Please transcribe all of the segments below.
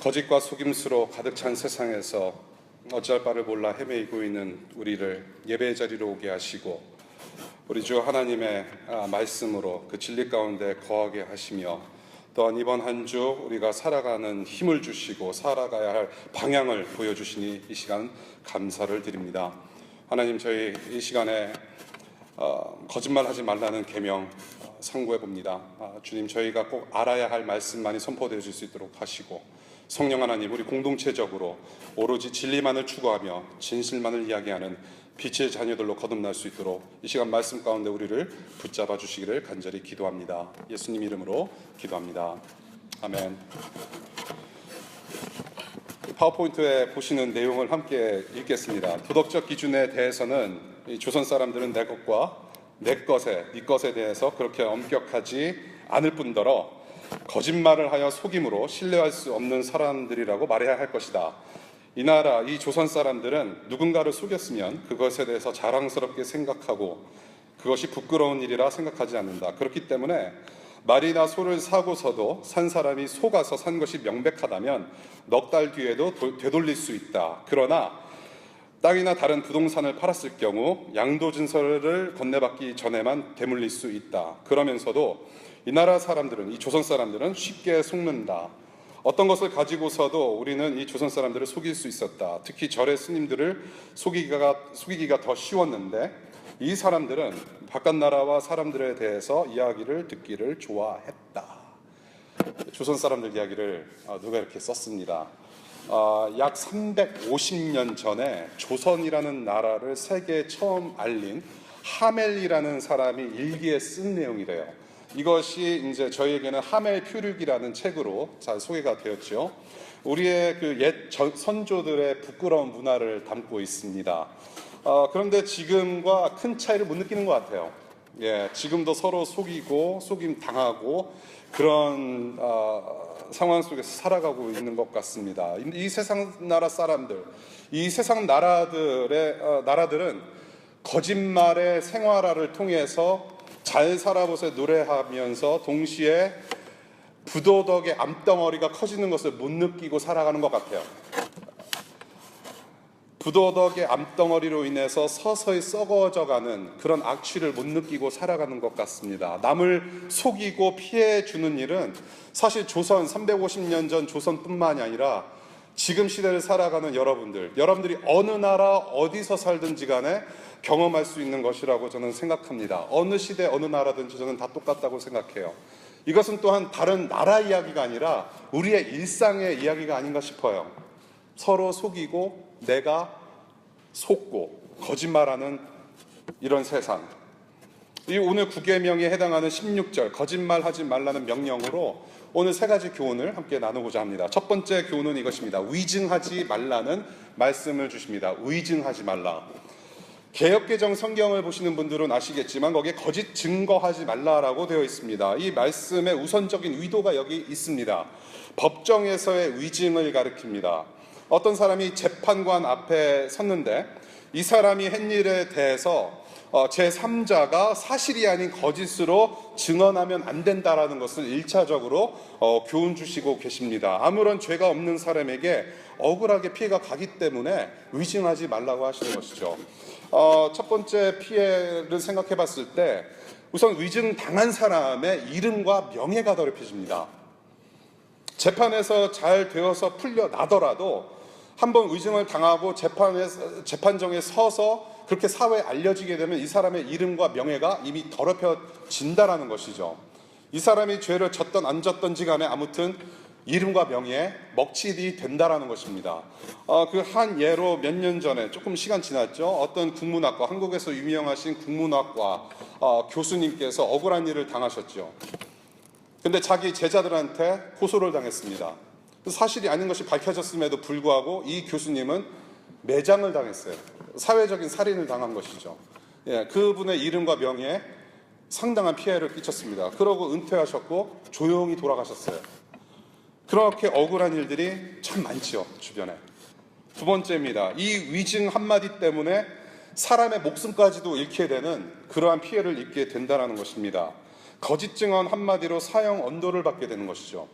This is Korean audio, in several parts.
거짓과 속임수로 가득 찬 세상에서 어찌할 바를 몰라 헤매이고 있는 우리를 예배의 자리로 오게 하시고 우리 주 하나님의 말씀으로 그 진리 가운데 거하게 하시며 또한 이번 한 주 우리가 살아가는 힘을 주시고 살아가야 할 방향을 보여주시니 이 시간 감사를 드립니다. 하나님, 저희 이 시간에 거짓말하지 말라는 계명 상고해 봅니다. 주님, 저희가 꼭 알아야 할 말씀만이 선포되어 줄 수 있도록 하시고 성령 하나님, 우리 공동체적으로 오로지 진리만을 추구하며 진실만을 이야기하는 빛의 자녀들로 거듭날 수 있도록 이 시간 말씀 가운데 우리를 붙잡아 주시기를 간절히 기도합니다. 예수님 이름으로 기도합니다. 아멘. 파워포인트에 보시는 내용을 함께 읽겠습니다. 도덕적 기준에 대해서는 이 조선 사람들은 내 것과 내 것에, 네 것에 대해서 그렇게 엄격하지 않을 뿐더러 거짓말을 하여 속임으로 신뢰할 수 없는 사람들이라고 말해야 할 것이다. 이 나라, 이 조선 사람들은 누군가를 속였으면 그것에 대해서 자랑스럽게 생각하고 그것이 부끄러운 일이라 생각하지 않는다. 그렇기 때문에 말이나 소를 사고서도 산 사람이 속아서 산 것이 명백하다면 넉 달 뒤에도 되돌릴 수 있다. 그러나 땅이나 다른 부동산을 팔았을 경우 양도진서를 건네받기 전에만 되물릴 수 있다. 그러면서도 이 나라 사람들은, 이 조선 사람들은 쉽게 속는다. 어떤 것을 가지고서도 우리는 이 조선 사람들을 속일 수 있었다. 특히 절의 스님들을 속이기가 더 쉬웠는데 이 사람들은 바깥 나라와 사람들에 대해서 이야기를 듣기를 좋아했다. 조선 사람들 이야기를 누가 이렇게 썼습니다. 약 350년 전에 조선이라는 나라를 세계에 처음 알린 하멜이라는 사람이 일기에 쓴 내용이래요. 이것이 이제 저희에게는 하멜 표류기라는 책으로 잘 소개가 되었죠. 우리의 그 옛 선조들의 부끄러운 문화를 담고 있습니다. 그런데 지금과 큰 차이를 못 느끼는 것 같아요. 지금도 서로 속이고 속임 당하고 그런 상황 속에서 살아가고 있는 것 같습니다. 이 세상 나라 사람들, 이 세상 나라들은 거짓말의 생활화를 통해서 잘 살아보세 노래하면서 동시에 부도덕의 암덩어리가 커지는 것을 못 느끼고 살아가는 것 같아요. 부도덕의 암덩어리로 인해서 서서히 썩어져가는 그런 악취를 못 느끼고 살아가는 것 같습니다. 남을 속이고 피해주는 일은 사실 조선 350년 전 조선뿐만이 아니라 지금 시대를 살아가는 여러분들이 어느 나라 어디서 살든지 간에 경험할 수 있는 것이라고 저는 생각합니다. 어느 시대 어느 나라든지 저는 다 똑같다고 생각해요. 이것은 또한 다른 나라 이야기가 아니라 우리의 일상의 이야기가 아닌가 싶어요. 서로 속이고 내가 속고 거짓말하는 이런 세상. 이 오늘 9계명에 해당하는 16절 거짓말하지 말라는 명령으로 오늘 세 가지 교훈을 함께 나누고자 합니다. 첫 번째 교훈은 이것입니다. 위증하지 말라는 말씀을 주십니다. 위증하지 말라. 개역개정 성경을 보시는 분들은 아시겠지만 거기에 거짓 증거하지 말라라고 되어 있습니다. 이 말씀의 우선적인 의도가 여기 있습니다. 법정에서의 위증을 가리킵니다. 어떤 사람이 재판관 앞에 섰는데 이 사람이 한 일에 대해서 제3자가 사실이 아닌 거짓으로 증언하면 안 된다라는 것을 1차적으로 교훈 주시고 계십니다. 아무런 죄가 없는 사람에게 억울하게 피해가 가기 때문에 위증하지 말라고 하시는 것이죠. 첫 번째 피해를 생각해 봤을 때 우선 위증 당한 사람의 이름과 명예가 더럽혀집니다. 재판에서 잘 되어서 풀려나더라도 한번 위증을 당하고 재판정에 서서 그렇게 사회에 알려지게 되면 이 사람의 이름과 명예가 이미 더럽혀진다라는 것이죠. 이 사람이 죄를 졌던 안 졌던지 간에 아무튼 이름과 명예에 먹칠이 된다라는 것입니다. 그 한 예로 몇 년 전에 조금 시간 지났죠. 어떤 국문학과, 한국에서 유명하신 국문학과 교수님께서 억울한 일을 당하셨죠. 근데 자기 제자들한테 고소를 당했습니다. 사실이 아닌 것이 밝혀졌음에도 불구하고 이 교수님은 매장을 당했어요. 사회적인 살인을 당한 것이죠. 그분의 이름과 명예에 상당한 피해를 끼쳤습니다. 그러고 은퇴하셨고 조용히 돌아가셨어요. 그렇게 억울한 일들이 참 많지요, 주변에. 두 번째입니다. 이 위증 한마디 때문에 사람의 목숨까지도 잃게 되는 그러한 피해를 입게 된다는 것입니다. 거짓 증언 한마디로 사형 언도를 받게 되는 것이죠.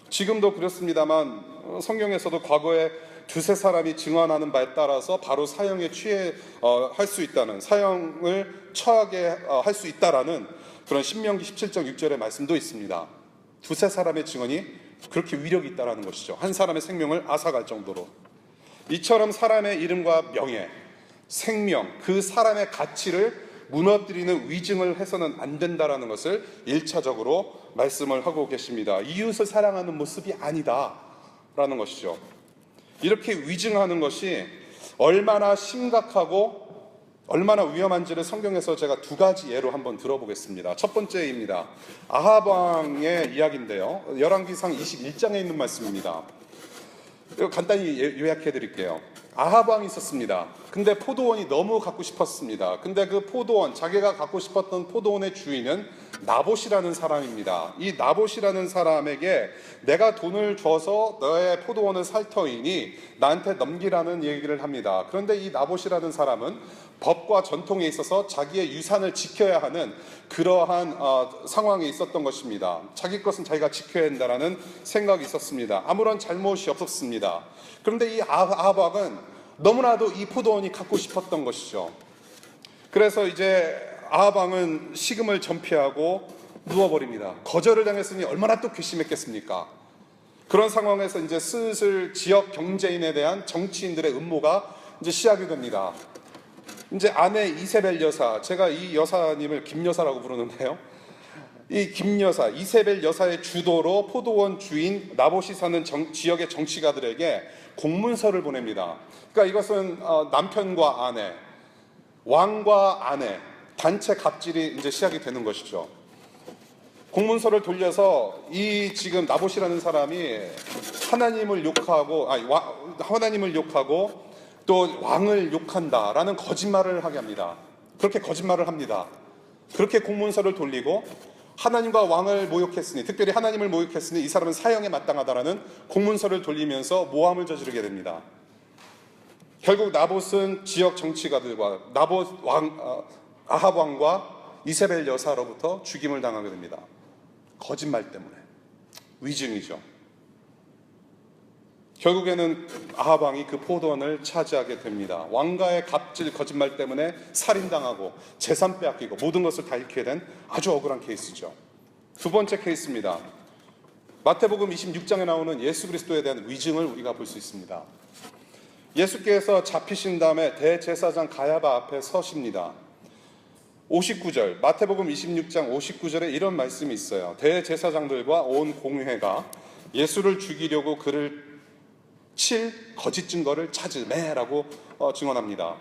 지금도 그렇습니다만 성경에서도 과거에 두세 사람이 증언하는 바에 따라서 바로 사형에 할 수 있다는, 사형을 처하게 할 수 있다라는 그런 신명기 17장 6절의 말씀도 있습니다. 두세 사람의 증언이 그렇게 위력이 있다라는 것이죠. 한 사람의 생명을 앗아갈 정도로. 이처럼 사람의 이름과 명예, 생명, 그 사람의 가치를 무너뜨리는 위증을 해서는 안 된다라는 것을 1차적으로 말씀을 하고 계십니다. 이웃을 사랑하는 모습이 아니다라는 것이죠. 이렇게 위증하는 것이 얼마나 심각하고 얼마나 위험한지를 성경에서 제가 두 가지 예로 한번 들어보겠습니다. 첫 번째입니다. 아합 왕의 이야기인데요. 열왕기상 21장에 있는 말씀입니다. 이거 간단히 요약해 드릴게요. 아합 왕이 있었습니다. 근데 포도원이 너무 갖고 싶었습니다. 근데 그 포도원, 자기가 갖고 싶었던 포도원의 주인은 나봇이라는 사람입니다. 이 나봇이라는 사람에게 내가 돈을 줘서 너의 포도원을 살 터이니 나한테 넘기라는 얘기를 합니다. 그런데 이 나봇이라는 사람은 법과 전통에 있어서 자기의 유산을 지켜야 하는 그러한 상황에 있었던 것입니다. 자기 것은 자기가 지켜야 한다는 생각이 있었습니다. 아무런 잘못이 없었습니다. 그런데 이 아합 왕은 너무나도 이 포도원이 갖고 싶었던 것이죠. 그래서 이제 아합 왕은 식음을 전폐하고 누워버립니다. 거절을 당했으니 얼마나 또 괘씸했겠습니까? 그런 상황에서 이제 슬슬 지역 경제인에 대한 정치인들의 음모가 이제 시작이 됩니다. 이제 아내 이세벨 여사, 제가 이 여사님을 김 여사라고 부르는데요. 이 김 여사, 이세벨 여사의 주도로 포도원 주인 나봇이 사는 지역의 정치가들에게 공문서를 보냅니다. 그러니까 이것은 남편과 아내, 왕과 아내, 단체 갑질이 이제 시작이 되는 것이죠. 공문서를 돌려서 이 지금 나봇이라는 사람이 하나님을 욕하고, 하나님을 욕하고 또 왕을 욕한다라는 거짓말을 하게 합니다. 그렇게 거짓말을 합니다. 그렇게 공문서를 돌리고 하나님과 왕을 모욕했으니, 특별히 하나님을 모욕했으니 이 사람은 사형에 마땅하다라는 공문서를 돌리면서 모함을 저지르게 됩니다. 결국 나봇은 지역 정치가들과 아합 왕과 이세벨 여사로부터 죽임을 당하게 됩니다. 거짓말 때문에. 위증이죠. 결국에는 아합 왕이 그 포도원을 차지하게 됩니다. 왕가의 갑질 거짓말 때문에 살인당하고 재산 빼앗기고 모든 것을 다 잃게 된 아주 억울한 케이스죠. 두 번째 케이스입니다. 마태복음 26장에 나오는 예수 그리스도에 대한 위증을 우리가 볼 수 있습니다. 예수께서 잡히신 다음에 대제사장 가야바 앞에 서십니다. 59절, 마태복음 26장 59절에 이런 말씀이 있어요. 대제사장들과 온 공회가 예수를 죽이려고 그를 칠 거짓 증거를 찾으매라고 증언합니다.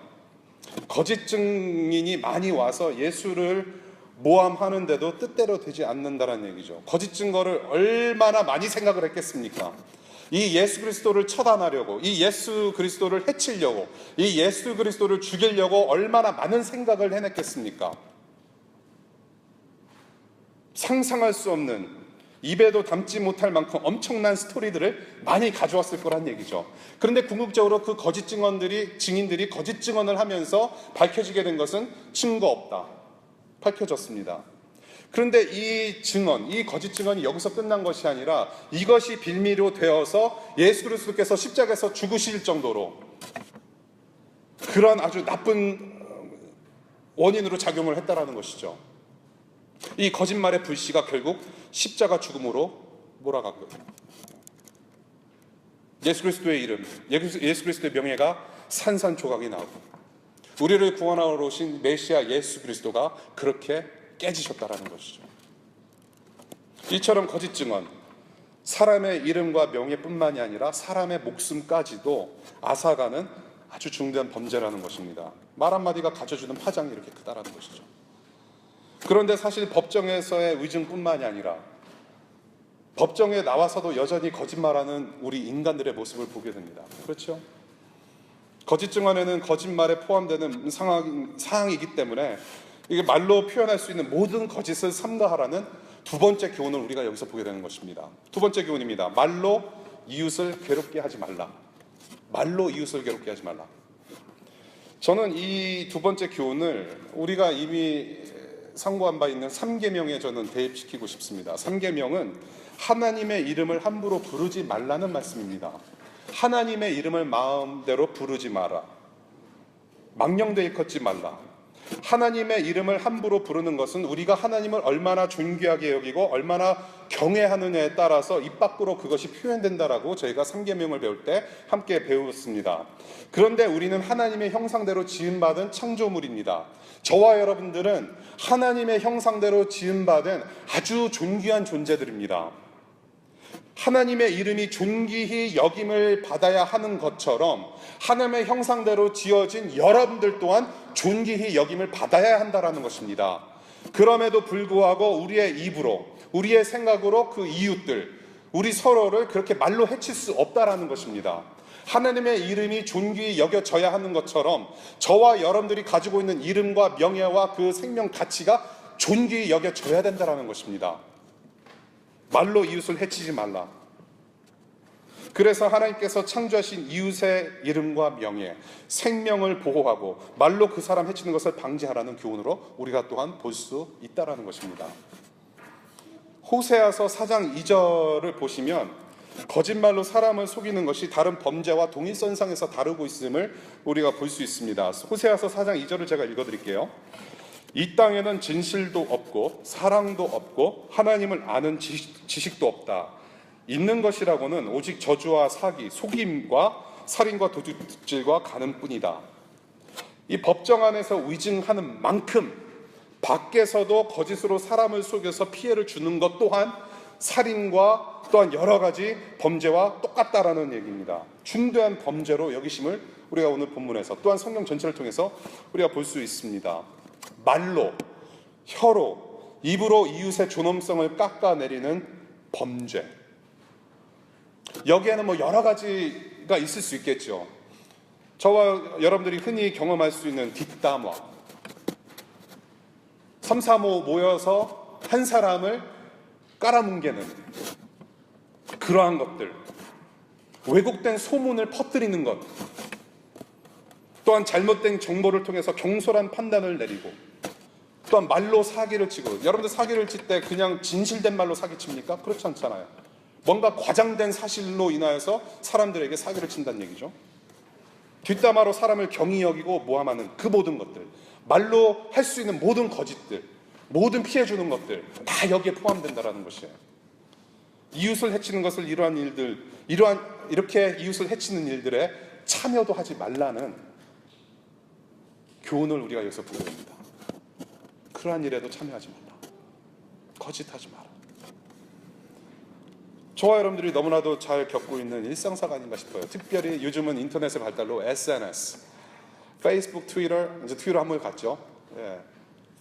거짓 증인이 많이 와서 예수를 모함하는데도 뜻대로 되지 않는다는 얘기죠. 거짓 증거를 얼마나 많이 생각을 했겠습니까? 이 예수 그리스도를 처단하려고, 이 예수 그리스도를 해치려고, 이 예수 그리스도를 죽이려고 얼마나 많은 생각을 해냈겠습니까? 상상할 수 없는, 입에도 담지 못할 만큼 엄청난 스토리들을 많이 가져왔을 거란 얘기죠. 그런데 궁극적으로 그 거짓 증인들이 거짓 증언을 하면서 밝혀지게 된 것은 증거 없다, 밝혀졌습니다. 그런데 이 증언, 이 거짓 증언이 여기서 끝난 것이 아니라 이것이 빌미로 되어서 예수 그리스도께서 십자가에서 죽으실 정도로 그런 아주 나쁜 원인으로 작용을 했다라는 것이죠. 이 거짓말의 불씨가 결국 십자가 죽음으로 몰아갔거든요. 예수 그리스도의 이름, 예수 그리스도의 명예가 산산조각이 나오고 우리를 구원하러 오신 메시아 예수 그리스도가 그렇게 깨지셨다라는 것이죠. 이처럼 거짓 증언, 사람의 이름과 명예뿐만이 아니라 사람의 목숨까지도 앗아가는 아주 중대한 범죄라는 것입니다. 말 한마디가 가져주는 파장이 이렇게 크다라는 것이죠. 그런데 사실 법정에서의 위증뿐만이 아니라 법정에 나와서도 여전히 거짓말하는 우리 인간들의 모습을 보게 됩니다. 그렇죠? 거짓 증언에는 거짓말에 포함되는 상황이기 때문에 이게 말로 표현할 수 있는 모든 거짓을 삼가하라는 두 번째 교훈을 우리가 여기서 보게 되는 것입니다. 두 번째 교훈입니다. 말로 이웃을 괴롭게 하지 말라. 말로 이웃을 괴롭게 하지 말라. 저는 이 두 번째 교훈을 우리가 이미 상고한 바 있는 3계명에 저는 대입시키고 싶습니다. 3계명은 하나님의 이름을 함부로 부르지 말라는 말씀입니다. 하나님의 이름을 마음대로 부르지 마라. 망령되이 일컫지 말라. 하나님의 이름을 함부로 부르는 것은 우리가 하나님을 얼마나 존귀하게 여기고 얼마나 경외하느냐에 따라서 입 밖으로 그것이 표현된다라고 저희가 3계명을 배울 때 함께 배웠습니다. 그런데 우리는 하나님의 형상대로 지음받은 창조물입니다. 저와 여러분들은 하나님의 형상대로 지음받은 아주 존귀한 존재들입니다. 하나님의 이름이 존귀히 여김을 받아야 하는 것처럼 하나님의 형상대로 지어진 여러분들 또한 존귀히 여김을 받아야 한다는 것입니다. 그럼에도 불구하고 우리의 입으로, 우리의 생각으로 그 이웃들, 우리 서로를 그렇게 말로 해칠 수 없다는 것입니다. 하나님의 이름이 존귀히 여겨져야 하는 것처럼 저와 여러분들이 가지고 있는 이름과 명예와 그 생명 가치가 존귀히 여겨져야 된다는 것입니다. 말로 이웃을 해치지 말라. 그래서 하나님께서 창조하신 이웃의 이름과 명예, 생명을 보호하고 말로 그 사람 해치는 것을 방지하라는 교훈으로 우리가 또한 볼 수 있다는 것입니다. 호세아서 4장 2절을 보시면 거짓말로 사람을 속이는 것이 다른 범죄와 동일선상에서 다루고 있음을 우리가 볼 수 있습니다. 호세아서 4장 2절을 제가 읽어드릴게요. 이 땅에는 진실도 없고 사랑도 없고 하나님을 아는 지식도 없다. 있는 것이라고는 오직 저주와 사기, 속임과 살인과 도둑질과 간음뿐이다. 이 법정 안에서 위증하는 만큼 밖에서도 거짓으로 사람을 속여서 피해를 주는 것 또한 살인과 또한 여러 가지 범죄와 똑같다라는 얘기입니다. 중대한 범죄로 여기심을 우리가 오늘 본문에서 또한 성경 전체를 통해서 우리가 볼 수 있습니다. 말로, 혀로, 입으로 이웃의 존엄성을 깎아내리는 범죄. 여기에는 뭐 여러 가지가 있을 수 있겠죠. 저와 여러분들이 흔히 경험할 수 있는 뒷담화, 3, 4, 5 모여서 한 사람을 깔아뭉개는 그러한 것들, 왜곡된 소문을 퍼뜨리는 것, 또한 잘못된 정보를 통해서 경솔한 판단을 내리고, 또한 말로 사기를 치고, 여러분들 사기를 칠 때 그냥 진실된 말로 사기칩니까? 그렇지 않잖아요. 뭔가 과장된 사실로 인하여서 사람들에게 사기를 친다는 얘기죠. 뒷담화로 사람을 경히 여기고 모함하는 그 모든 것들, 말로 할 수 있는 모든 거짓들, 모든 피해 주는 것들 다 여기에 포함된다는 것이에요. 이웃을 해치는 것을 이렇게 이웃을 해치는 일들에 참여도 하지 말라는 교훈을 우리가 여기서 보게 됩니다. 그러한 일에도 참여하지 말라. 거짓하지 마라. 저와 여러분들이 너무나도 잘 겪고 있는 일상사가 아닌가 싶어요. 특별히 요즘은 인터넷의 발달로 SNS, 페이스북, 트위터, 이제 트위터 한번 갔죠. 예.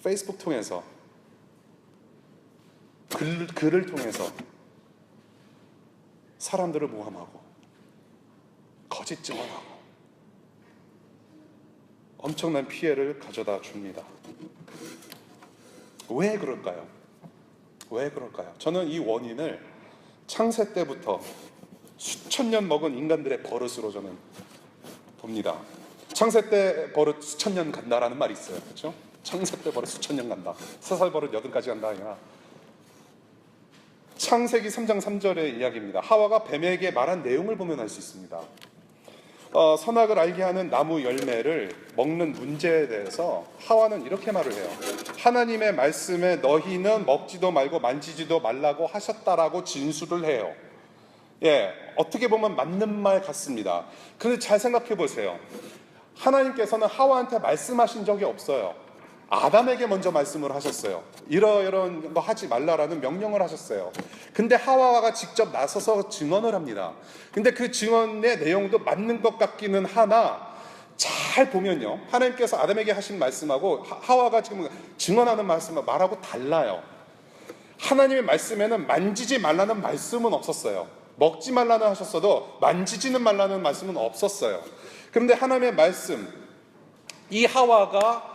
페이스북 통해서 글을 통해서 사람들을 모함하고 거짓 증언하고 엄청난 피해를 가져다 줍니다. 왜 그럴까요? 왜 그럴까요? 저는 이 원인을 창세 때부터 수천 년 먹은 인간들의 버릇으로 저는 봅니다. 창세 때 버릇 수천 년 간다라는 말이 있어요. 그렇죠? 창세 때 버릇 수천 년 간다. 사살 버릇 80가지 간다. 아니라 창세기 3장 3절의 이야기입니다. 하와가 뱀에게 말한 내용을 보면 알 수 있습니다. 선악을 알게 하는 나무 열매를 먹는 문제에 대해서 하와는 이렇게 말을 해요. 하나님의 말씀에 너희는 먹지도 말고 만지지도 말라고 하셨다라고 진술을 해요. 예, 어떻게 보면 맞는 말 같습니다. 그런데 잘 생각해 보세요. 하나님께서는 하와한테 말씀하신 적이 없어요. 아담에게 먼저 말씀을 하셨어요. 이런 거 하지 말라라는 명령을 하셨어요. 근데 하와가 직접 나서서 증언을 합니다. 근데 그 증언의 내용도 맞는 것 같기는 하나 잘 보면요, 하나님께서 아담에게 하신 말씀하고 하와가 지금 증언하는 말씀은 말하고 달라요. 하나님의 말씀에는 만지지 말라는 말씀은 없었어요. 먹지 말라는 하셨어도 만지지는 말라는 말씀은 없었어요. 그런데 하나님의 말씀, 이 하와가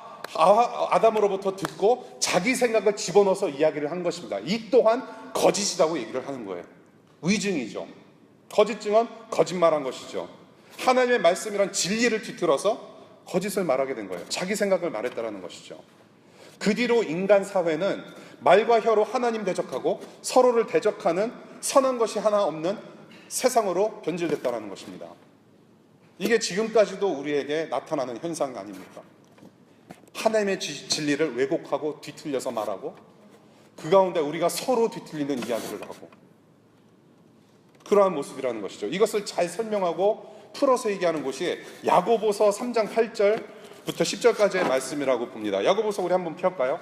아담으로부터 듣고 자기 생각을 집어넣어서 이야기를 한 것입니다. 이 또한 거짓이라고 얘기를 하는 거예요. 위증이죠. 거짓 증언, 거짓말한 것이죠. 하나님의 말씀이란 진리를 뒤틀어서 거짓을 말하게 된 거예요. 자기 생각을 말했다라는 것이죠. 그 뒤로 인간 사회는 말과 혀로 하나님 대적하고 서로를 대적하는 선한 것이 하나 없는 세상으로 변질됐다는 것입니다. 이게 지금까지도 우리에게 나타나는 현상 아닙니까? 하나님의 진리를 왜곡하고 뒤틀려서 말하고 그 가운데 우리가 서로 뒤틀리는 이야기를 하고 그러한 모습이라는 것이죠. 이것을 잘 설명하고 풀어서 얘기하는 곳이 야고보서 3장 8절부터 10절까지의 말씀이라고 봅니다. 야고보서 우리 한번 펴볼까요?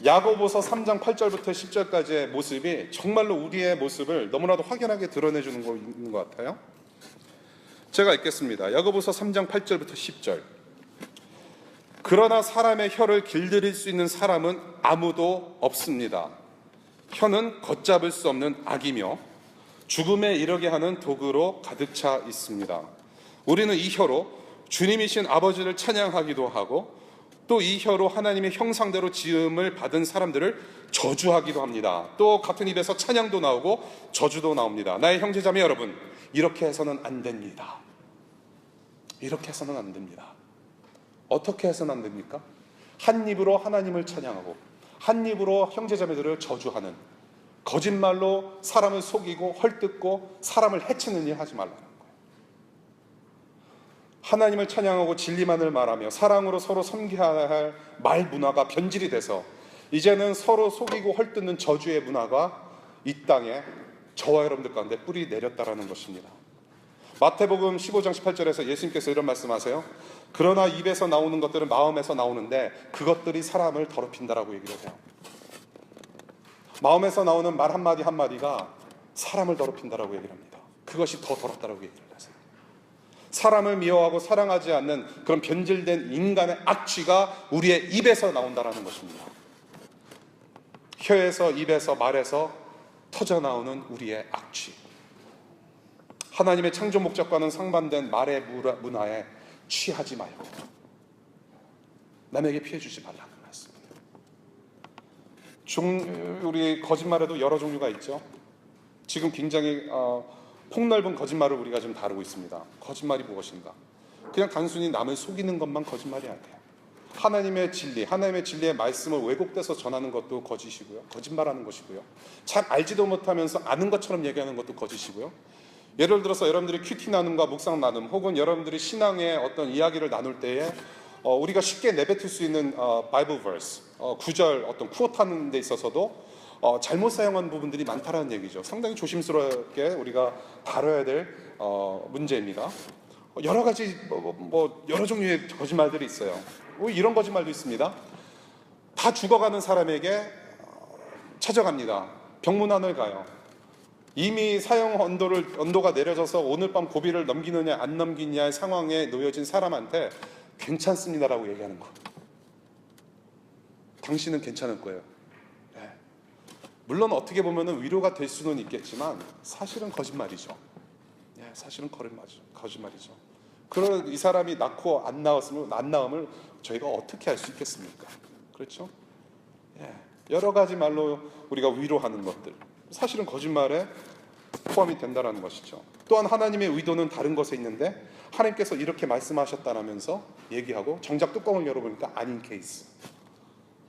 야고보서 3장 8절부터 10절까지의 모습이 정말로 우리의 모습을 너무나도 확연하게 드러내주는 거 있는 것 같아요. 제가 읽겠습니다. 야고보서 3장 8절부터 10절. 그러나 사람의 혀를 길들일 수 있는 사람은 아무도 없습니다. 혀는 걷잡을 수 없는 악이며 죽음에 이르게 하는 도구로 가득 차 있습니다. 우리는 이 혀로 주님이신 아버지를 찬양하기도 하고 또 이 혀로 하나님의 형상대로 지음을 받은 사람들을 저주하기도 합니다. 또 같은 입에서 찬양도 나오고 저주도 나옵니다. 나의 형제자매 여러분, 이렇게 해서는 안 됩니다. 이렇게 해서는 안 됩니다. 어떻게 해서는 안 됩니까? 한 입으로 하나님을 찬양하고 한 입으로 형제자매들을 저주하는, 거짓말로 사람을 속이고 헐뜯고 사람을 해치는 일 하지 말라는 거예요. 하나님을 찬양하고 진리만을 말하며 사랑으로 서로 섬겨야 할 말 문화가 변질이 돼서 이제는 서로 속이고 헐뜯는 저주의 문화가 이 땅에 저와 여러분들 가운데 뿌리 내렸다라는 것입니다. 마태복음 15장 18절에서 예수님께서 이런 말씀하세요. 그러나 입에서 나오는 것들은 마음에서 나오는데 그것들이 사람을 더럽힌다라고 얘기를 해요. 마음에서 나오는 말 한마디 한마디가 사람을 더럽힌다라고 얘기를 합니다. 그것이 더 더럽다라고 얘기를 하세요. 사람을 미워하고 사랑하지 않는 그런 변질된 인간의 악취가 우리의 입에서 나온다라는 것입니다. 혀에서, 입에서, 말에서 터져나오는 우리의 악취. 하나님의 창조 목적과는 상반된 말의 문화에 취하지 말고 남에게 피해 주지 말라는 말씀입니다. 우리 거짓말에도 여러 종류가 있죠. 지금 굉장히 폭넓은 거짓말을 우리가 좀 다루고 있습니다. 거짓말이 무엇인가? 그냥 단순히 남을 속이는 것만 거짓말이 아니에요. 하나님의 진리, 하나님의 진리의 말씀을 왜곡돼서 전하는 것도 거짓이고요. 거짓말하는 것이고요. 잘 알지도 못하면서 아는 것처럼 얘기하는 것도 거짓이고요. 예를 들어서 여러분들이 큐티 나눔과 묵상 나눔 혹은 여러분들이 신앙의 어떤 이야기를 나눌 때에 우리가 쉽게 내뱉을 수 있는 바이블 버스, 구절 어떤 쿠어트하는 데 있어서도 잘못 사용한 부분들이 많다라는 얘기죠. 상당히 조심스럽게 우리가 다뤄야 될 문제입니다. 여러 가지 여러 종류의 거짓말들이 있어요. 이런 거짓말도 있습니다. 다 죽어가는 사람에게 찾아갑니다. 병문안을 가요. 이미 사형 언도가 내려져서 오늘 밤 고비를 넘기느냐 안 넘기느냐의 상황에 놓여진 사람한테 괜찮습니다라고 얘기하는 거. 당신은 괜찮을 거예요. 네. 물론 어떻게 보면 위로가 될 수는 있겠지만 사실은 거짓말이죠. 네, 사실은 거짓말이죠. 그런 이 사람이 낳고 안 낳음을 저희가 어떻게 알 수 있겠습니까? 그렇죠? 네. 여러 가지 말로 우리가 위로하는 것들 사실은 거짓말에 포함이 된다는 것이죠. 또한 하나님의 의도는 다른 것에 있는데 하나님께서 이렇게 말씀하셨다라면서 얘기하고 정작 뚜껑을 열어보니까 아닌 케이스.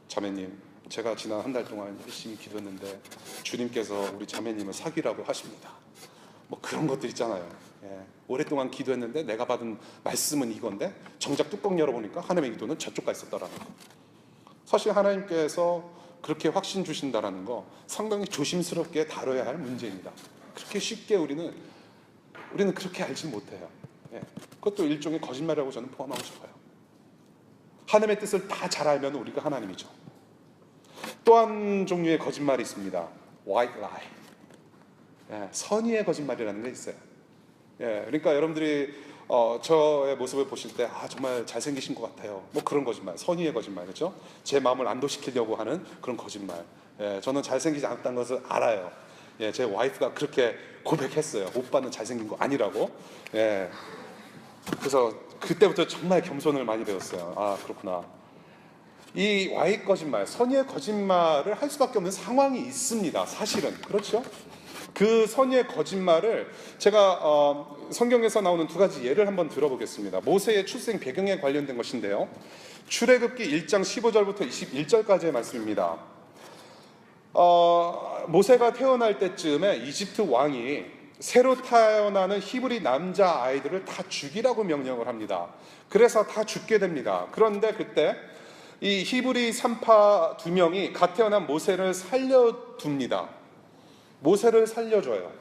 자매님, 제가 지난 한 달 동안 열심히 기도했는데 주님께서 우리 자매님을 사귀라고 하십니다. 그런 것들 있잖아요. 예. 오랫동안 기도했는데 내가 받은 말씀은 이건데 정작 뚜껑 열어보니까 하나님의 의도는 저쪽가 있었다라는 거. 사실 하나님께서 그렇게 확신 주신다라는 거 상당히 조심스럽게 다뤄야 할 문제입니다. 그렇게 쉽게 우리는 그렇게 알지 못해요. 예. 그것도 일종의 거짓말이라고 저는 포함하고 싶어요. 하나님의 뜻을 다 잘 알면 우리가 하나님이죠. 또 한 종류의 거짓말이 있습니다. White lie. 예. 선의의 거짓말이라는 게 있어요. 예. 그러니까 여러분들이 저의 모습을 보실 때 정말 잘생기신 것 같아요. 그런 거짓말, 선의의 거짓말, 그렇죠? 제 마음을 안도시키려고 하는 그런 거짓말. 예, 저는 잘생기지 않았다는 것을 알아요. 예, 제 와이프가 그렇게 고백했어요. 오빠는 잘생긴 거 아니라고. 예, 그래서 그때부터 정말 겸손을 많이 배웠어요. 그렇구나. 이 와이 거짓말, 선의의 거짓말을 할 수밖에 없는 상황이 있습니다. 사실은 그렇죠? 그 선의의 거짓말을 제가 성경에서 나오는 두 가지 예를 한번 들어보겠습니다. 모세의 출생 배경에 관련된 것인데요. 출애굽기 1장 15절부터 21절까지의 말씀입니다. 모세가 태어날 때쯤에 이집트 왕이 새로 태어나는 히브리 남자 아이들을 다 죽이라고 명령을 합니다. 그래서 다 죽게 됩니다. 그런데 그때 이 히브리 산파 두 명이 갓 태어난 모세를 살려둡니다. 모세를 살려줘요.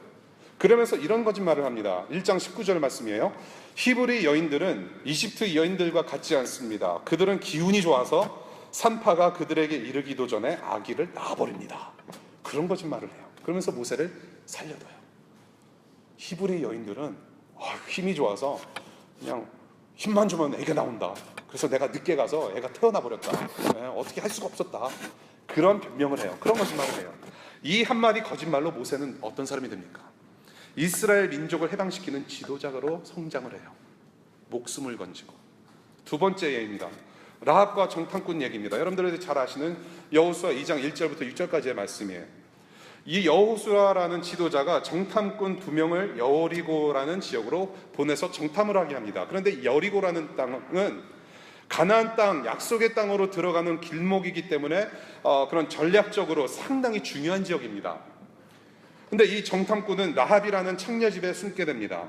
그러면서 이런 거짓말을 합니다. 1장 19절 말씀이에요. 히브리 여인들은 이집트 여인들과 같지 않습니다. 그들은 기운이 좋아서 산파가 그들에게 이르기도 전에 아기를 낳아버립니다. 그런 거짓말을 해요. 그러면서 모세를 살려둬요. 히브리 여인들은 힘이 좋아서 그냥 힘만 주면 애가 나온다. 그래서 내가 늦게 가서 애가 태어나 버렸다. 어떻게 할 수가 없었다. 그런 변명을 해요. 그런 거짓말을 해요. 이 한마디 거짓말로 모세는 어떤 사람이 됩니까? 이스라엘 민족을 해방시키는 지도자로 성장을 해요. 목숨을 건지고. 두 번째 예입니다. 라합과 정탐꾼 얘기입니다. 여러분들이 잘 아시는 여호수아 2장 1절부터 6절까지의 말씀이에요. 이 여호수아라는 지도자가 정탐꾼 두 명을 여리고라는 지역으로 보내서 정탐을 하게 합니다. 그런데 여리고라는 땅은 가나안 땅, 약속의 땅으로 들어가는 길목이기 때문에 그런 전략적으로 상당히 중요한 지역입니다. 근데 이 정탐꾼은 라합이라는 창녀 집에 숨게 됩니다.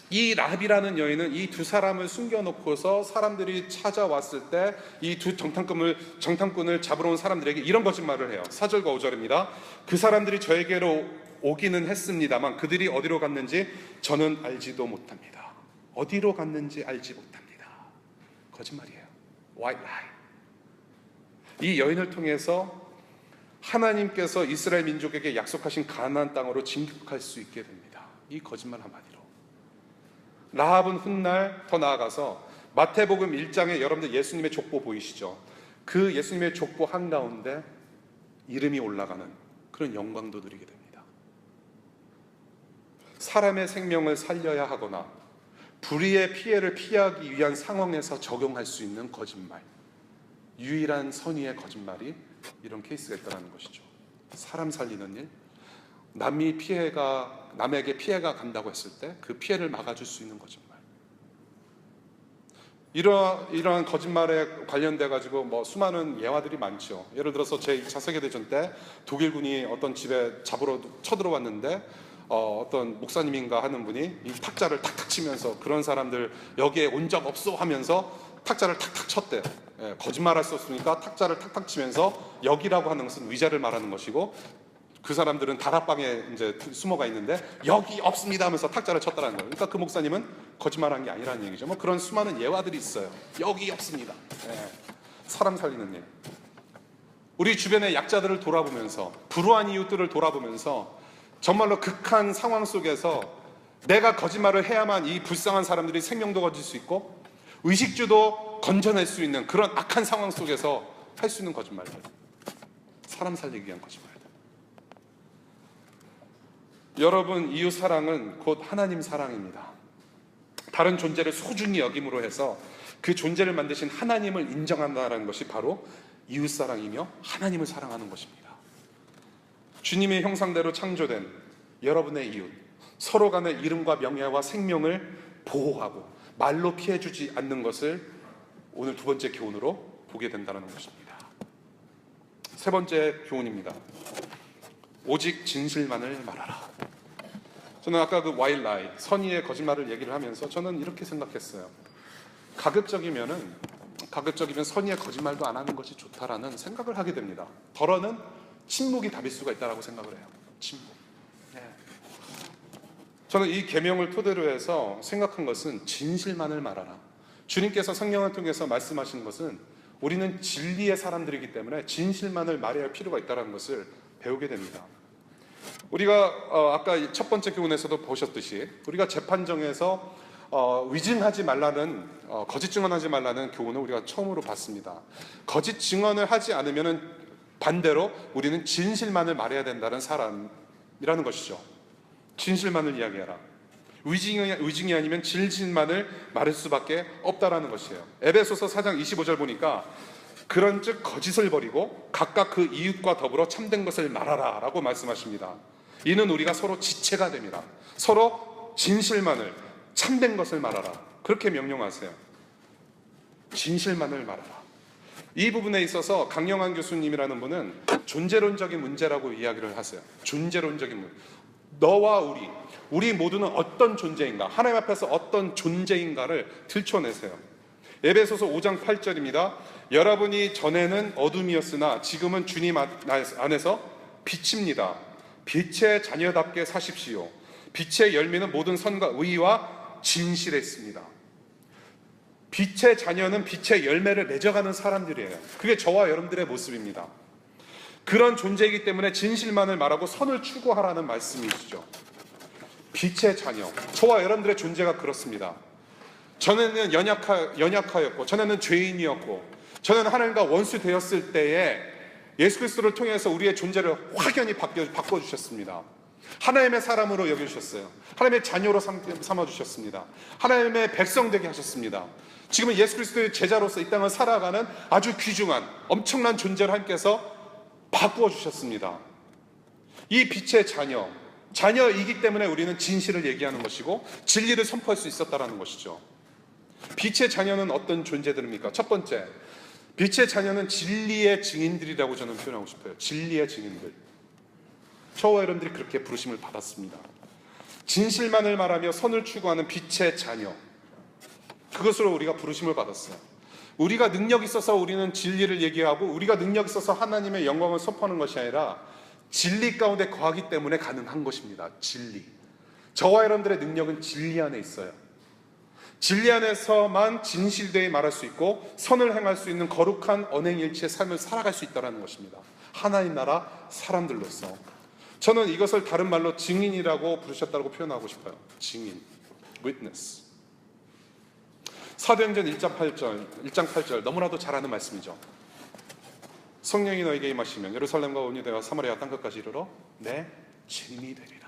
이 라합이라는 여인은 이 두 사람을 숨겨놓고서 사람들이 찾아왔을 때 이 두 정탐꾼을 잡으러 온 사람들에게 이런 거짓말을 해요. 4절과 5절입니다. 그 사람들이 저에게로 오기는 했습니다만 그들이 어디로 갔는지 저는 알지도 못합니다. 어디로 갔는지 알지 못합니다. 거짓말이에요. White lie. 이 여인을 통해서 하나님께서 이스라엘 민족에게 약속하신 가나안 땅으로 진격할 수 있게 됩니다. 이 거짓말 한마디로. 라합은 훗날 더 나아가서 마태복음 1장에 여러분들 예수님의 족보 보이시죠? 그 예수님의 족보 한가운데 이름이 올라가는 그런 영광도 누리게 됩니다. 사람의 생명을 살려야 하거나 불의의 피해를 피하기 위한 상황에서 적용할 수 있는 거짓말, 유일한 선의의 거짓말이 이런 케이스가 있다는 것이죠. 사람 살리는 일, 남에게 피해가 간다고 했을 때 그 피해를 막아줄 수 있는 거짓말. 이러한 거짓말에 관련돼 가지고 수많은 예화들이 많죠. 예를 들어서 제2차 세계대전 때 독일군이 어떤 집에 잡으러 쳐들어왔는데 어떤 목사님인가 하는 분이 이 탁자를 탁탁 치면서 그런 사람들 여기에 온 적 없어 하면서 탁자를 탁탁 쳤대요. 거짓말할 수 없으니까 탁자를 탁탁 치면서 여기라고 하는 것은 위자를 말하는 것이고 그 사람들은 다락방에 이제 숨어가 있는데 여기 없습니다 하면서 탁자를 쳤다는 거예요. 그러니까 그 목사님은 거짓말한 게 아니라는 얘기죠. 그런 수많은 예화들이 있어요. 여기 없습니다. 사람 살리는 일. 우리 주변의 약자들을 돌아보면서 불우한 이웃들을 돌아보면서 정말로 극한 상황 속에서 내가 거짓말을 해야만 이 불쌍한 사람들이 생명도 거질 수 있고 의식주도 건져낼 수 있는 그런 악한 상황 속에서 할 수 있는 거짓말들. 사람 살리기 위한 거짓말들. 여러분, 이웃 사랑은 곧 하나님 사랑입니다. 다른 존재를 소중히 여김으로 해서 그 존재를 만드신 하나님을 인정한다는 것이 바로 이웃 사랑이며 하나님을 사랑하는 것입니다. 주님의 형상대로 창조된 여러분의 이웃, 서로 간의 이름과 명예와 생명을 보호하고 말로 피해주지 않는 것을 오늘 두 번째 교훈으로 보게 된다는 것입니다. 세 번째 교훈입니다. 오직 진실만을 말하라. 저는 아까 그 white lie, 선의의 거짓말을 얘기를 하면서 저는 이렇게 생각했어요. 가급적이면 선의의 거짓말도 안 하는 것이 좋다라는 생각을 하게 됩니다. 덜어는 침묵이 답일 수가 있다고 생각을 해요. 침묵. 저는 이 계명을 토대로 해서 생각한 것은 진실만을 말하라. 주님께서 성령을 통해서 말씀하시는 것은 우리는 진리의 사람들이기 때문에 진실만을 말해야 할 필요가 있다는 것을 배우게 됩니다. 우리가 아까 첫 번째 교훈에서도 보셨듯이 우리가 재판정에서 위증하지 말라는 거짓 증언하지 말라는 교훈을 우리가 처음으로 봤습니다. 거짓 증언을 하지 않으면은 반대로 우리는 진실만을 말해야 된다는 사람이라는 것이죠. 진실만을 이야기하라. 위증이 아니면 진실만을 말할 수밖에 없다라는 것이에요. 에베소서 4장 25절 보니까 그런즉 거짓을 버리고 각각 그 이웃과 더불어 참된 것을 말하라 라고 말씀하십니다. 이는 우리가 서로 지체가 됩니다. 서로 진실만을, 참된 것을 말하라, 그렇게 명령하세요. 진실만을 말하라. 이 부분에 있어서 강영환 교수님이라는 분은 존재론적인 문제라고 이야기를 하세요. 존재론적인 문제. 너와 우리 모두는 어떤 존재인가, 하나님 앞에서 어떤 존재인가를 들춰내세요. 에베소서 5장 8절입니다. 여러분이 전에는 어둠이었으나 지금은 주님 안에서 빛입니다. 빛의 자녀답게 사십시오. 빛의 열매는 모든 선과 의와 진실에 있습니다. 빛의 자녀는 빛의 열매를 맺어가는 사람들이에요. 그게 저와 여러분들의 모습입니다. 그런 존재이기 때문에 진실만을 말하고 선을 추구하라는 말씀이시죠. 빛의 자녀, 저와 여러분들의 존재가 그렇습니다. 전에는 연약하였고, 전에는 죄인이었고, 전에는 하나님과 원수 되었을 때에 예수 그리스도를 통해서 우리의 존재를 확연히 바꿔주셨습니다. 하나님의 사람으로 여겨주셨어요. 하나님의 자녀로 삼아주셨습니다. 하나님의 백성 되게 하셨습니다. 지금은 예수 그리스도의 제자로서 이 땅을 살아가는 아주 귀중한 엄청난 존재를 하나님께서 바꾸어 주셨습니다. 이 빛의 자녀이기 때문에 우리는 진실을 얘기하는 것이고 진리를 선포할 수 있었다는 것이죠. 빛의 자녀는 어떤 존재들입니까? 첫 번째, 빛의 자녀는 진리의 증인들이라고 저는 표현하고 싶어요. 진리의 증인들. 저와 여러분들이 그렇게 부르심을 받았습니다. 진실만을 말하며 선을 추구하는 빛의 자녀, 그것으로 우리가 부르심을 받았어요. 우리가 능력 있어서 우리는 진리를 얘기하고 우리가 능력 있어서 하나님의 영광을 선포하는 것이 아니라 진리 가운데 거하기 때문에 가능한 것입니다. 진리. 저와 여러분들의 능력은 진리 안에 있어요. 진리 안에서만 진실되이 말할 수 있고 선을 행할 수 있는 거룩한 언행일치의 삶을 살아갈 수 있다는 것입니다. 하나님 나라 사람들로서. 저는 이것을 다른 말로 증인이라고 부르셨다고 표현하고 싶어요. 증인, witness. 사도행전 1장 8절 너무나도 잘 아는 말씀이죠. 성령이 너에게 임하시면 예루살렘과 온 유대와 사마리아 땅끝까지 이르러 내 증인이 되리라.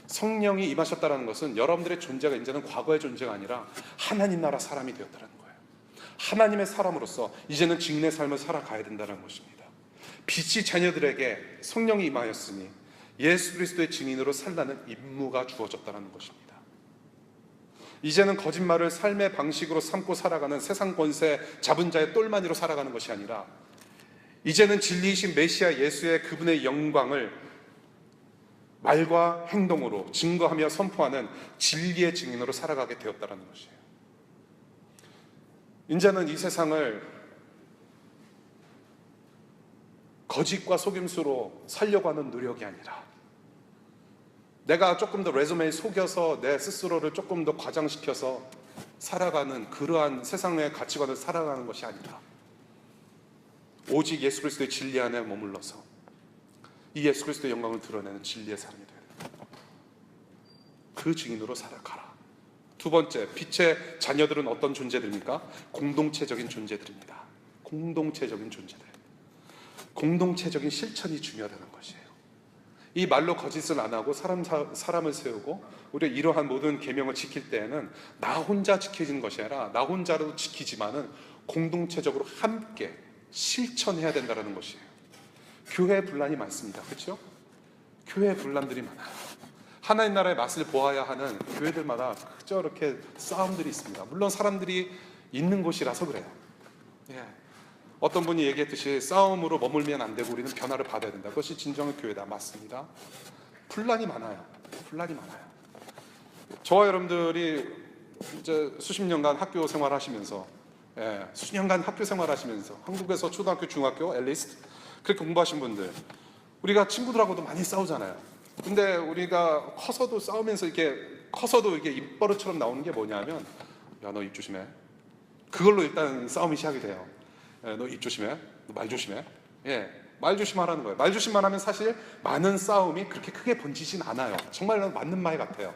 성령이 임하셨다는 것은 여러분들의 존재가 이제는 과거의 존재가 아니라 하나님 나라 사람이 되었다는 거예요. 하나님의 사람으로서 이제는 증인의 삶을 살아가야 된다는 것입니다. 빛이 자녀들에게 성령이 임하였으니 예수 그리스도의 증인으로 살라는 임무가 주어졌다는 것입니다. 이제는 거짓말을 삶의 방식으로 삼고 살아가는 세상 권세 잡은 자의 똘마니로 살아가는 것이 아니라 이제는 진리이신 메시아 예수의 그분의 영광을 말과 행동으로 증거하며 선포하는 진리의 증인으로 살아가게 되었다는 것이에요. 이제는 이 세상을 거짓과 속임수로 살려고 하는 노력이 아니라 내가 조금 더 레주메에 속여서 내 스스로를 조금 더 과장시켜서 살아가는 그러한 세상의 가치관을 살아가는 것이 아니라 오직 예수 그리스도의 진리 안에 머물러서 이 예수 그리스도의 영광을 드러내는 진리의 사람이 되어야 됩니다. 그 증인으로 살아가라. 두 번째, 빛의 자녀들은 어떤 존재들입니까? 공동체적인 존재들입니다. 공동체적인 존재들. 공동체적인 실천이 중요하다는 것이에요. 이 말로 거짓을 안 하고 사람을 세우고 우리가 이러한 모든 계명을 지킬 때에는 나 혼자 지켜지는 것이 아니라 나 혼자로 지키지만은 공동체적으로 함께 실천해야 된다는 것이에요. 교회 분란이 많습니다. 그렇죠? 교회 분란들이 많아요. 하나님 나라의 맛을 보아야 하는 교회들마다 그저 이렇게 싸움들이 있습니다. 물론 사람들이 있는 곳이라서 그래요. 예. 어떤 분이 얘기했듯이 싸움으로 머물면 안 되고 우리는 변화를 받아야 된다. 그것이 진정한 교회다. 맞습니다. 분란이 많아요. 분란이 많아요. 저와 여러분들이 이제 수십 년간 학교 생활하시면서, 수년간 학교 생활하시면서 한국에서 초등학교, 중학교, 앨리스트 그렇게 공부하신 분들, 우리가 친구들하고도 많이 싸우잖아요. 근데 우리가 커서도 싸우면서 커서도 이렇게 입버릇처럼 나오는 게 뭐냐면, 야, 너 입 조심해. 그걸로 일단 싸움이 시작이 돼요. 너 입 조심해. 너 말 조심해. 말 조심하라는 거예요. 말 조심만 하면 사실 많은 싸움이 그렇게 크게 번지진 않아요. 정말 맞는 말 같아요.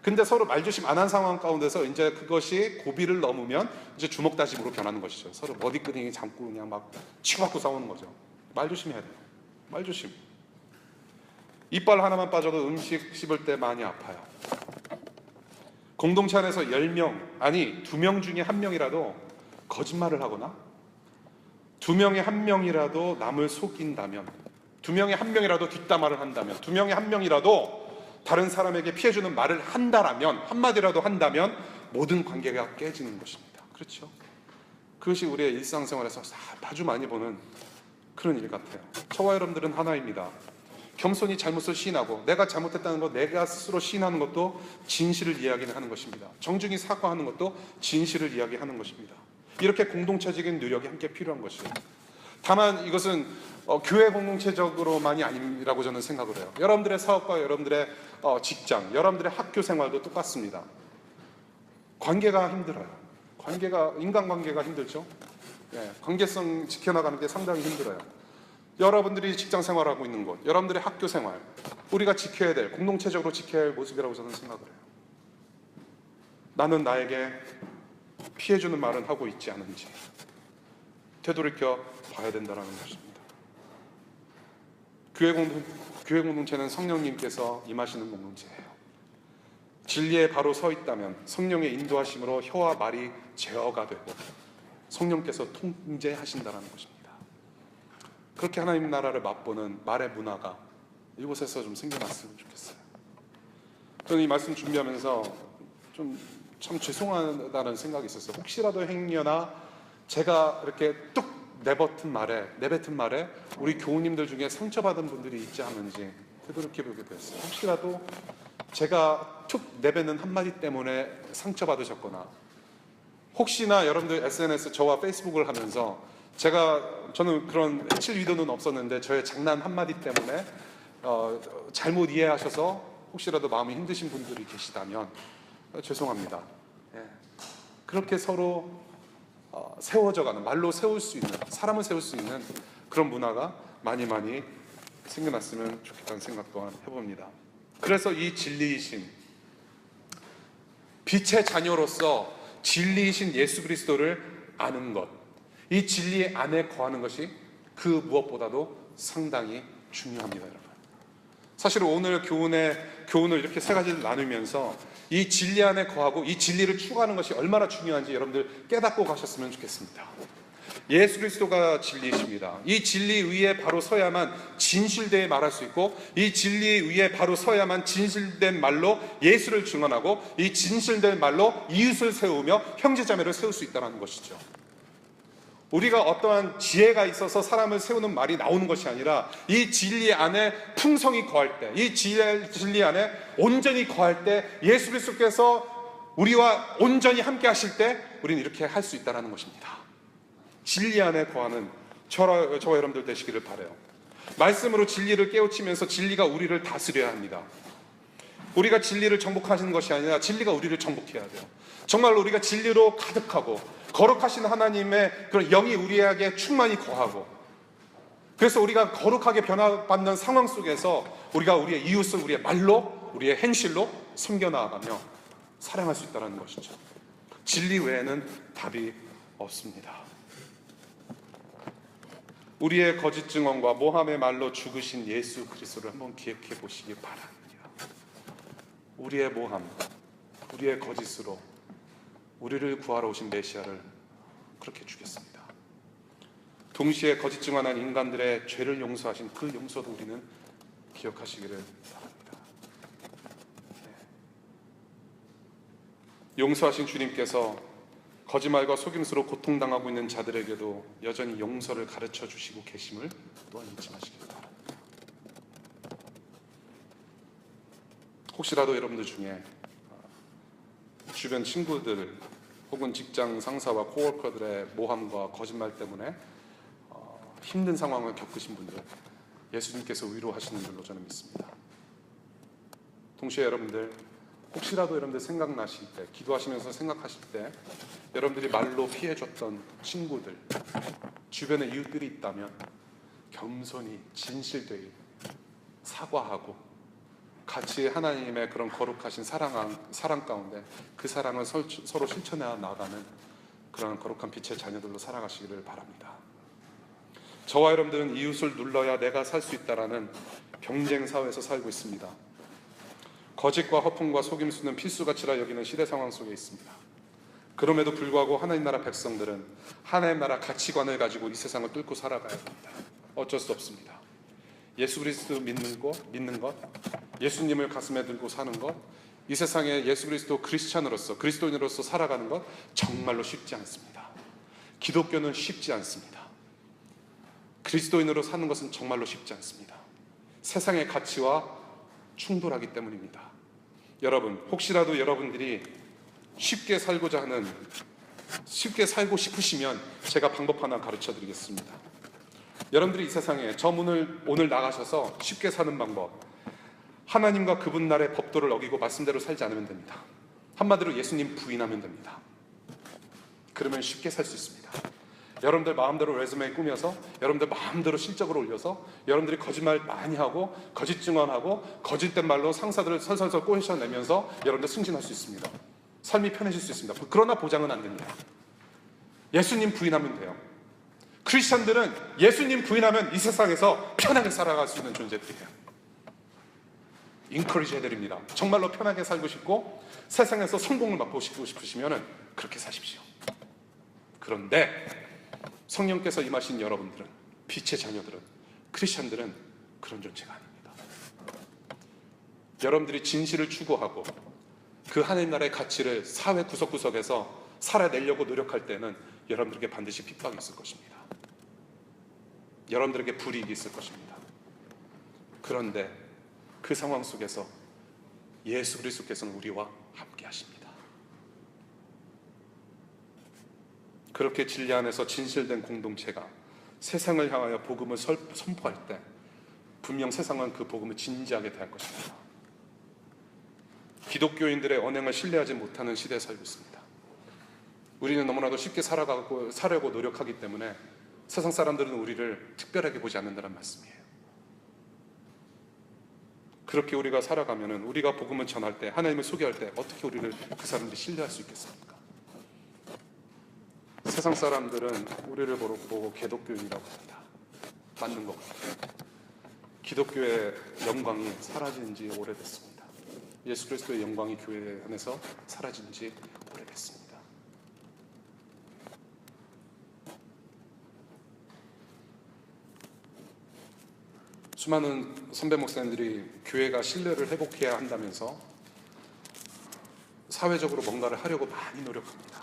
근데 서로 말 조심 안 한 상황 가운데서 이제 그것이 고비를 넘으면 이제 주먹 다짐으로 변하는 것이죠. 서로 머리끄댕이 잡고 그냥 막 치고받고 싸우는 거죠. 말 조심해야 돼요. 말 조심. 이빨 하나만 빠져도 음식 씹을 때 많이 아파요. 공동체 안에서 10명, 아니 2명 중에 1명이라도 거짓말을 하거나 2명에 1명이라도 남을 속인다면, 2명에 1명이라도 뒷담화를 한다면, 2명에 1명이라도 다른 사람에게 피해주는 말을 한다라면, 한마디라도 한다면 모든 관계가 깨지는 것입니다. 그렇죠? 그것이 우리의 일상생활에서 아주 많이 보는 그런 일 같아요. 저와 여러분들은 하나입니다. 겸손히 잘못을 시인하고, 내가 잘못했다는 것 내가 스스로 시인하는 것도 진실을 이야기하는 것입니다. 정중히 사과하는 것도 진실을 이야기하는 것입니다. 이렇게 공동체적인 노력이 함께 필요한 것이에요. 다만 이것은 교회 공동체적으로만이 아니라고 저는 생각을 해요. 여러분들의 사업과 여러분들의 직장, 여러분들의 학교 생활도 똑같습니다. 관계가 힘들어요. 인간관계가 힘들죠. 관계성 지켜나가는 게 상당히 힘들어요. 여러분들이 직장 생활하고 있는 곳, 여러분들의 학교 생활, 우리가 지켜야 될, 공동체적으로 지켜야 할 모습이라고 저는 생각을 해요. 나는 나에게 피해주는 말은 하고 있지 않은지 되돌이켜 봐야 된다는 것입니다. 교회 공동체는 성령님께서 임하시는 공동체예요. 진리에 바로 서 있다면 성령의 인도하심으로 혀와 말이 제어가 되고 성령께서 통제하신다는 것입니다. 그렇게 하나님 나라를 맛보는 말의 문화가 이곳에서 좀 생겨났으면 좋겠어요. 저는 이 말씀 준비하면서 참 죄송하다는 생각이 있었어요. 혹시라도 행여나 제가 이렇게 뚝 내뱉은 말에 우리 교우님들 중에 상처받은 분들이 있지 않은지 되돌이켜보게 됐어요. 혹시라도 제가 툭 내뱉는 한마디 때문에 상처받으셨거나, 혹시나 여러분들 SNS, 저와 페이스북을 하면서 저는 그런 해칠 의도는 없었는데 저의 장난 한마디 때문에 잘못 이해하셔서 혹시라도 마음이 힘드신 분들이 계시다면 죄송합니다. 그렇게 서로 세워져가는, 말로 세울 수 있는, 사람을 세울 수 있는 그런 문화가 많이 생겨났으면 좋겠다는 생각 또한 해봅니다. 그래서 이 진리이신, 빛의 자녀로서 진리이신 예수 그리스도를 아는 것, 이 진리 안에 거하는 것이 그 무엇보다도 상당히 중요합니다, 여러분. 사실 오늘 교훈을 이렇게 세 가지를 나누면서 이 진리 안에 거하고 이 진리를 추구하는 것이 얼마나 중요한지 여러분들 깨닫고 가셨으면 좋겠습니다. 예수 그리스도가 진리이십니다. 이 진리 위에 바로 서야만 진실되게 말할 수 있고, 이 진리 위에 바로 서야만 진실된 말로 예수를 증언하고, 이 진실된 말로 이웃을 세우며 형제자매를 세울 수 있다는 것이죠. 우리가 어떠한 지혜가 있어서 사람을 세우는 말이 나오는 것이 아니라 이 진리 안에 풍성히 거할 때, 이 진리 안에 온전히 거할 때, 예수 그리스도께서 우리와 온전히 함께 하실 때 우리는 이렇게 할 수 있다는 것입니다. 진리 안에 거하는 저와 여러분들 되시기를 바라요. 말씀으로 진리를 깨우치면서 진리가 우리를 다스려야 합니다. 우리가 진리를 정복하시는 것이 아니라 진리가 우리를 정복해야 돼요. 정말로 우리가 진리로 가득하고 거룩하신 하나님의 그런 영이 우리에게 충만히 거하고, 그래서 우리가 거룩하게 변화받는 상황 속에서 우리가 우리의 이웃을 우리의 말로, 우리의 행실로 섬겨나가며 사랑할 수 있다는 것이죠. 진리 외에는 답이 없습니다. 우리의 거짓 증언과 모함의 말로 죽으신 예수 그리스도를 한번 기억해 보시기 바랍니다. 우리의 모함, 우리의 거짓으로 우리를 구하러 오신 메시아를 그렇게 죽였습니다. 동시에 거짓 증언한 인간들의 죄를 용서하신 그 용서도 우리는 기억하시기를 바랍니다. 용서하신 주님께서 거짓말과 속임수로 고통당하고 있는 자들에게도 여전히 용서를 가르쳐 주시고 계심을 또한 잊지 마시기 바랍니다. 혹시라도 여러분들 중에 주변 친구들 혹은 직장 상사와 코워커들의 모함과 거짓말 때문에 힘든 상황을 겪으신 분들, 예수님께서 위로하시는 줄로 저는 믿습니다. 동시에 여러분들 혹시라도 여러분들 생각나실 때, 기도하시면서 생각하실 때 여러분들이 말로 피해줬던 친구들, 주변에 이웃들이 있다면 겸손히 진실되게 사과하고 같이 하나님의 그런 거룩하신 사랑 가운데 그 사랑을 서로 실천해 나가는 그런 거룩한 빛의 자녀들로 살아가시기를 바랍니다. 저와 여러분들은 이웃을 눌러야 내가 살 수 있다라는 경쟁 사회에서 살고 있습니다. 거짓과 허풍과 속임수는 필수가치라 여기는 시대 상황 속에 있습니다. 그럼에도 불구하고 하나님 나라 백성들은 하나님 나라 가치관을 가지고 이 세상을 뚫고 살아가야 합니다. 어쩔 수 없습니다. 예수 그리스도 믿는 것, 예수님을 가슴에 들고 사는 것, 이 세상에 예수 그리스도 크리스찬으로서 그리스도인으로서 살아가는 것 정말로 쉽지 않습니다. 기독교는 쉽지 않습니다. 그리스도인으로 사는 것은 정말로 쉽지 않습니다. 세상의 가치와 충돌하기 때문입니다. 여러분, 혹시라도 여러분들이 쉽게 살고자 하는, 쉽게 살고 싶으시면 제가 방법 하나 가르쳐 드리겠습니다. 여러분들이 이 세상에 저 문을 오늘 나가셔서 쉽게 사는 방법, 하나님과 그분 나라의 법도를 어기고 말씀대로 살지 않으면 됩니다. 한마디로 예수님 부인하면 됩니다. 그러면 쉽게 살 수 있습니다. 여러분들 마음대로 레즈메 꾸며서, 여러분들 마음대로 실적을 올려서, 여러분들이 거짓말 많이 하고 거짓 증언하고 거짓된 말로 상사들을 설설설 꼬셔내면서 여러분들 승진할 수 있습니다. 삶이 편해질 수 있습니다. 그러나 보장은 안 됩니다. 예수님 부인하면 돼요. 크리스천들은 예수님 부인하면 이 세상에서 편하게 살아갈 수 있는 존재들이에요. 인커리지 해드립니다. 정말로 편하게 살고 싶고 세상에서 성공을 맛보시고 싶으시면 그렇게 사십시오. 그런데 성령께서 임하신 여러분들은, 빛의 자녀들은, 크리스천들은 그런 존재가 아닙니다. 여러분들이 진실을 추구하고 그 하나님 나라의 가치를 사회 구석구석에서 살아내려고 노력할 때는 여러분들에게 반드시 핍박이 있을 것입니다. 여러분들에게 불이익이 있을 것입니다. 그런데 그 상황 속에서 예수 그리스도께서는 우리와 함께 하십니다. 그렇게 진리 안에서 진실된 공동체가 세상을 향하여 복음을 선포할 때 분명 세상은 그 복음을 진지하게 대할 것입니다. 기독교인들의 언행을 신뢰하지 못하는 시대에 살고 있습니다. 우리는 너무나도 쉽게 살려고 노력하기 때문에 세상 사람들은 우리를 특별하게 보지 않는다는 말씀이에요. 그렇게 우리가 살아가면 우리가 복음을 전할 때, 하나님을 소개할 때 어떻게 우리를 그 사람들이 신뢰할 수 있겠습니까? 세상 사람들은 우리를 보고 개독교인이라고 합니다. 맞는 것 같아요. 기독교의 영광이 사라진 지 오래됐습니다. 예수 그리스도의 영광이 교회 안에서 사라진 지 오래됐습니다. 수많은 선배 목사님들이 교회가 신뢰를 회복해야 한다면서 사회적으로 뭔가를 하려고 많이 노력합니다.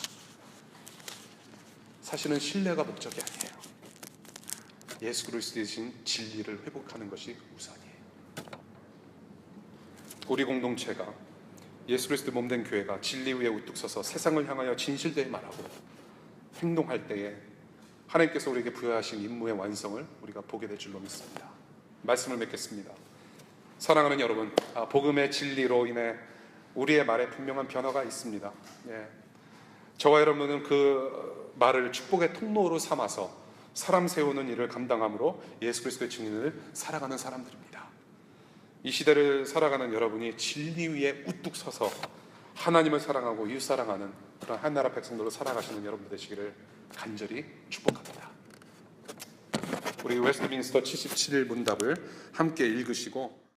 사실은 신뢰가 목적이 아니에요. 예수 그리스도이신 진리를 회복하는 것이 우선이에요. 우리 공동체가 예수 그리스도 몸된 교회가 진리 위에 우뚝 서서 세상을 향하여 진실되게 말하고 행동할 때에 하나님께서 우리에게 부여하신 임무의 완성을 우리가 보게 될 줄로 믿습니다. 말씀을 맺겠습니다. 사랑하는 여러분, 복음의 진리로 인해 우리의 말에 분명한 변화가 있습니다. 저와 여러분은 그 말을 축복의 통로로 삼아서 사람 세우는 일을 감당함으로 예수 그리스도의 증인을 살아가는 사람들입니다. 이 시대를 살아가는 여러분이 진리 위에 우뚝 서서 하나님을 사랑하고 이웃 사랑하는 그런 한나라 백성들로 살아가시는 여러분 되시기를 간절히 축복합니다. 우리 웨스트민스터 77일 문답을 함께 읽으시고